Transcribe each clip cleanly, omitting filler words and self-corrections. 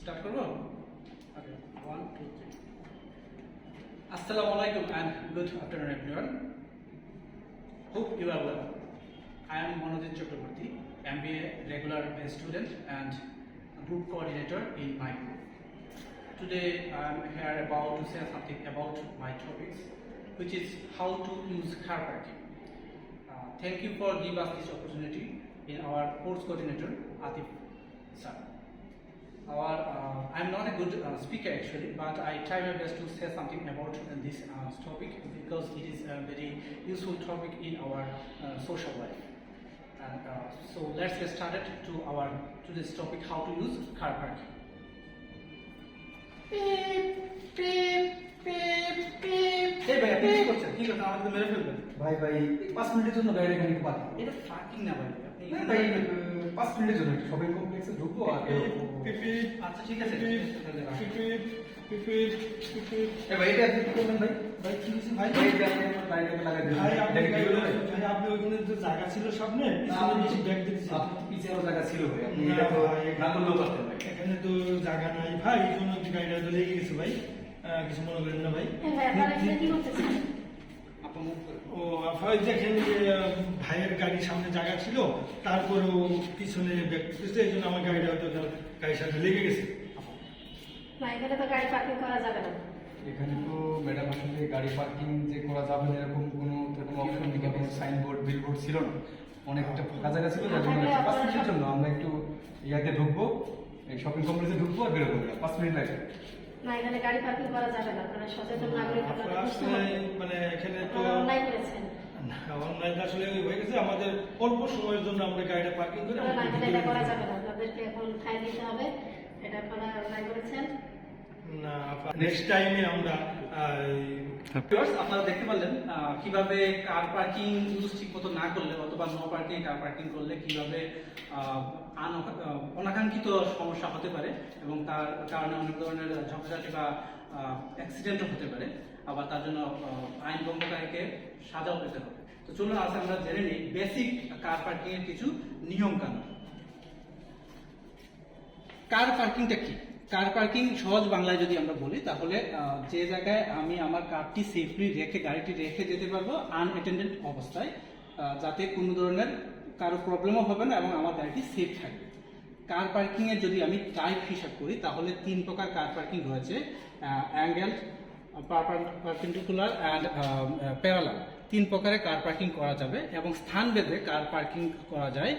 Start করবো? Okay, 1, 2, 3. Assalamu alaikum and good afternoon everyone. Hope you are well. I am Manojit Chakraborty, MBA regular student and group coordinator in my group. Today I am here about to say something about my topics, which is how to use car parking. Thank you for giving us this opportunity in our course coordinator Atif sir. I'm not a good speaker actually, but I try my best to say something about this topic because it is a very useful topic in our social life. And so let's get started to this topic, how to use car parking. এই ভাই আপনি কি করছেন? কি করছেন? আমাকে মেরে ফেলবেন। ভাই 5 মিনিটের জন্য গাড়ি এখানে একটু পার্কিং। এটা পার্কিং না ভাই। আপনি ভাই 5 মিনিটের জন্য একটু শপিং কমপ্লেক্সে ঢুকবো আর আচ্ছা ঠিক আছে। এ ভাই এটা আপনি কি করবেন ভাই? ভাই কি হইছে ভাই? ভাই এটা আপনি আমার গাড়িটাকে লাগাই দিন। ভাই আপনি ওখানে যে জায়গা ছিল সামনে পিছনে বেশি ব্যাগ দিতেছে। আপনার পিছে আরো জায়গা ছিল ভাই। আপনি এটা তো না করলেও পারতেন ভাই। এখানে তো জায়গা নাই ভাই, কোনো গাড়িটা তো লেগে গেছে ভাই। কিছু মনে করেন না ভাই। ও ভাই দেখেন যে ভাইয়ের গাড়ির সামনে জায়গা ছিল, তারপরেও পিছনে ব্যাগ দিতেছে, এই জন্য আমার গাড়িটা হয়তো গাড়ির সাথে লেগে গেছে। এখানে তো গাড়ি পার্কিং করা যাবে না। এখানে তো ম্যাডাম আসলে গাড়ি পার্কিং যে করা যাবে না এরকম কোনো অপশন নেই, কোনো সাইনবোর্ড বিলবোর্ড ছিল না, অনেকটা ফাঁকা জায়গা ছিল, যার জন্য 5 মিনিটের জন্য আমরা একটু ইয়াতে ঢুকবো, এই শপিং কমপ্লেক্সে ঢুকবো আর বেরোবো। 5 মিনিট লাগবে না, এখানে গাড়ি পার্কিং করা যাবে না। আপনারা সচেতন নাগরিক, আপনারা বুঝতে হবে। মানে এখানে তো অনলাইন করেছেন, অনলাইন আসলে হয়ে গেছে, আমাদের অল্প সময়ের জন্য আমরা গাড়িটা পার্কিং করে না এখানে এটা করা যাবে না। আপনাদেরকে এখন ফাইন দিতে হবে। এটা আপনারা অনলাইন করেছেন না। নেক্সট টাইমে আমরা ভিউয়ার্স, আপনারা দেখতে পারলেন কিভাবে কার পার্কিং ইউজ ঠিকমতো না করলে অথবা নো পার্কিং কার পার্কিং করলে কিভাবে অনাকাঙ্ক্ষিত সমস্যা হতে পারে এবং তার কারণে অনেক ধরনের ঝগড়াঝাটি বা অ্যাক্সিডেন্টও হতে পারে, আবার তার জন্য আইন ভঙ্গকারীকে সাজাও পেতে হবে। তো চলুন আজ আমরা জেনে নিই বেসিক কার পার্কিং এর কিছু নিয়ম কানুন। কার পার্কিংটা কি? কার পার্কিং সহজ বাংলায় যদি আমরা বলি তাহলে যে জায়গায় আমি আমার কারটি সেফলি রেখে গাড়িটি রেখে যেতে পারবো আনঅ্যাটেন্ডেড অবস্থায়, যাতে কোনো ধরনের কারো প্রবলেমও হবে না এবং আমার গাড়িটি সেফ থাকবে। কার পার্কিং এর যদি আমি টাইপ হিসাব করি তাহলে 3 প্রকার কার পার্কিং রয়েছে: অ্যাঙ্গেল, পারপেন্ডিকুলার অ্যান্ড প্যারালাল। 3 প্রকারের কার পার্কিং করা যাবে এবং স্থান ভেদে কার পার্কিং করা যায়,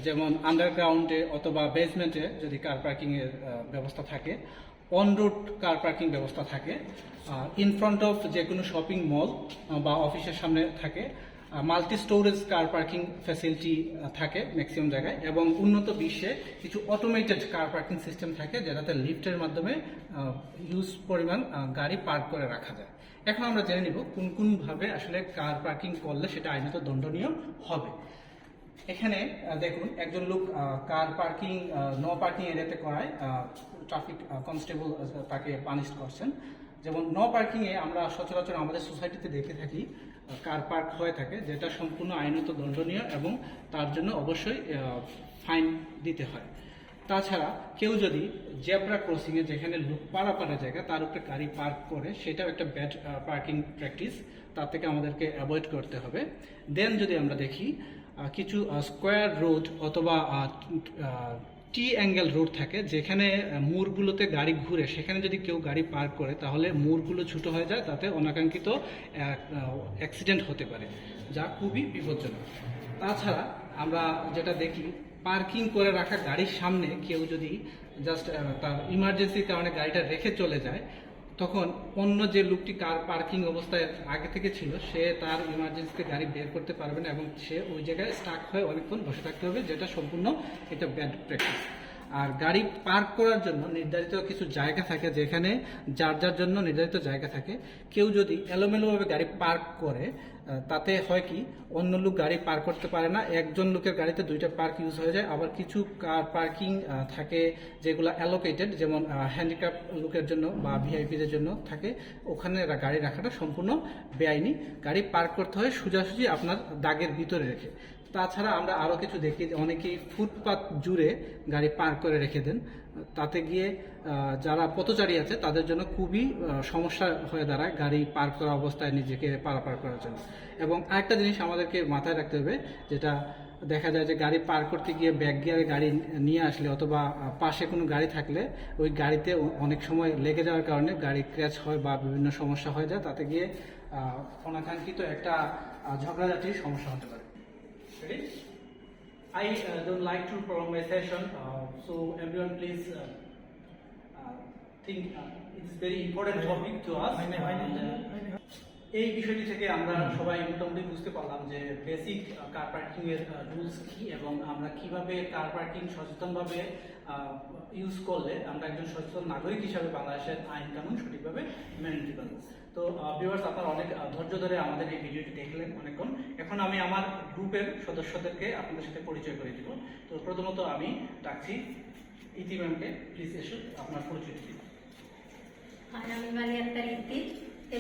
যেমন আন্ডারগ্রাউন্ডে অথবা বেসমেন্টে যদি কার পার্কিং এর ব্যবস্থা থাকে, অন রুট কার পার্কিং ব্যবস্থা থাকে, ইন ফ্রন্ট অফ যে কোনো শপিং মল বা অফিসের সামনে থাকে, multi storage car parking facility থাকে ম্যাক্সিমাম জায়গায়, এবং উন্নত বিশ্বে কিছু অটোমেটেড কার পার্কিং সিস্টেম থাকে যেটাতে লিফটের মাধ্যমে ইউজ পরিমাণ গাড়ি পার্ক করে রাখা যায়। এখন আমরা জেনে নিব কোন কোন ভাবে আসলে কার পার্কিং করলে সেটা আইনত দণ্ডনীয় হবে। এখানে দেখুন, একজন লোক কার পার্কিং নো পার্কিং এরিয়াতে করায় ট্রাফিক কনস্টেবল তাকে পানিশ করছেন। যেমন নো পার্কিং এ আমরা সচরাচর আমাদের সোসাইটিতে দেখে থাকি কার পার্ক হয়ে থাকে, যেটা সম্পূর্ণ আইনত দণ্ডনীয় এবং তার জন্য অবশ্যই ফাইন দিতে হয়। তাছাড়া কেউ যদি জেব্রা ক্রসিং এ যেখানে লোক পারাপারের জায়গা তার উপরে গাড়ি পার্ক করে, সেটাও একটা ব্যাড পার্কিং প্র্যাকটিস, তার থেকে আমাদেরকে অ্যাভয়েড করতে হবে। দেন যদি আমরা দেখি কিছু স্কোয়ার রোড অথবা টি অ্যাঙ্গেল রোড থাকে, যেখানে মোড়গুলোতে গাড়ি ঘুরে, সেখানে যদি কেউ গাড়ি পার্ক করে তাহলে মোড়গুলো ছোট হয়ে যায়, তাতে অনাকাঙ্ক্ষিত অ্যাক্সিডেন্ট হতে পারে, যা খুবই বিপজ্জনক। তাছাড়া আমরা যেটা দেখি, পার্কিং করে রাখা গাড়ির সামনে কেউ যদি জাস্ট তার ইমার্জেন্সির কারণে গাড়িটা রেখে চলে যায়, তখন অন্য যে লোকটি কার পার্কিং অবস্থায় আগে থেকে ছিল সে তার ইমার্জেন্সিতে গাড়ি বের করতে পারবে না এবং সে ওই জায়গায় স্টাক হয়ে অনেকক্ষণ বসে থাকতে হবে, যেটা সম্পূর্ণ এটা ব্যাড প্র্যাকটিস। আর গাড়ি পার্ক করার জন্য নির্ধারিত কিছু জায়গা থাকে, যেখানে যার যার জন্য নির্ধারিত জায়গা থাকে। কেউ যদি এলোমেলোভাবে গাড়ি পার্ক করে তাতে হয় কি, অন্য লোক গাড়ি পার্ক করতে পারে না, একজন লোকের গাড়িতে 2টা পার্ক ইউজ হয়ে যায়। আবার কিছু কার পার্কিং থাকে যেগুলো অ্যালোকেটেড, যেমন হ্যান্ডিক্যাপ লোকের জন্য বা ভিআইপিদের জন্য থাকে, ওখানে গাড়ি রাখাটা সম্পূর্ণ বেআইনি। গাড়ি পার্ক করতে হয় সোজাসুজি আপনার দাগের ভিতরে রেখে। তাছাড়া আমরা আরও কিছু দেখি যে অনেকেই ফুটপাত জুড়ে গাড়ি পার্ক করে রেখে দেন। তাতে গিয়ে যারা পথচারী আছে তাদের জন্য খুবই সমস্যা হয়ে দাঁড়ায় গাড়ি পার্ক করা অবস্থায় নিজেকে পারাপার করার জন্য। এবং আরেকটা জিনিস আমাদেরকে মাথায় রাখতে হবে, যেটা দেখা যায় যে গাড়ি পার্ক করতে গিয়ে ব্যাক গিয়ারে গাড়ি নিয়ে আসলে অথবা পাশে কোনো গাড়ি থাকলে ওই গাড়িতে অনেক সময় লেগে যাওয়ার কারণে গাড়ি ক্র্যাশ হয় বা বিভিন্ন সমস্যা হয়ে যায়, তাতে গিয়ে অনাকাঙ্ক্ষিত একটা ঝগড়াঝাটির সমস্যা হতে পারে। Ready? I don't like to prolong my session, so everyone please think it's very important topic to us. এই বিষয়টি থেকে আমরা সবাই মোটামুটি বুঝতে পারলাম যে বেসিক কার পার্কিং এর রুলস কি এবং আমরা কিভাবে কার পার্কিং সচেতনভাবে ইউজ করলে আমরা একজন সচেতন নাগরিক হিসাবে বাংলাদেশের আইন কানুন সঠিকভাবে মেনে নিতে পারবো। তো ভিউয়ার্স, আপনারা অনেক ধৈর্য ধরে আমাদের এই ভিডিওটি দেখলেন অনেকক্ষণ। এখন আমি আমার গ্রুপের সদস্যদেরকে আপনাদের সাথে পরিচয় করে দিব। তো প্রথমত আমি ডাকছি ইতি ম্যামকে, প্লিজ এসে আপনার পরিচয় দিন। আমি মালি আক্তার ইতি,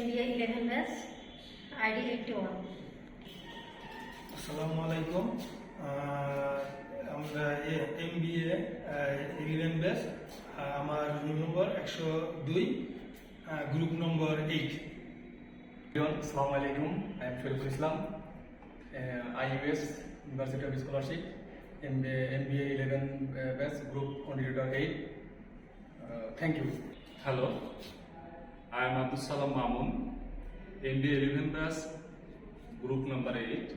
MBA 11 ব্যাচ, ID 81। আসসালামু আলাইকুম। আমরা MBA 11 ব্যাচ, আমার roll number 102, group number 8। Assalamu alaikum. I am Shariqul Islam, IUS University of Scholarship, MBA 11 batch, group coordinator 8. Thank you. Hello, I am Abdul Salam Mamun, MBA 11 batch, group number 8.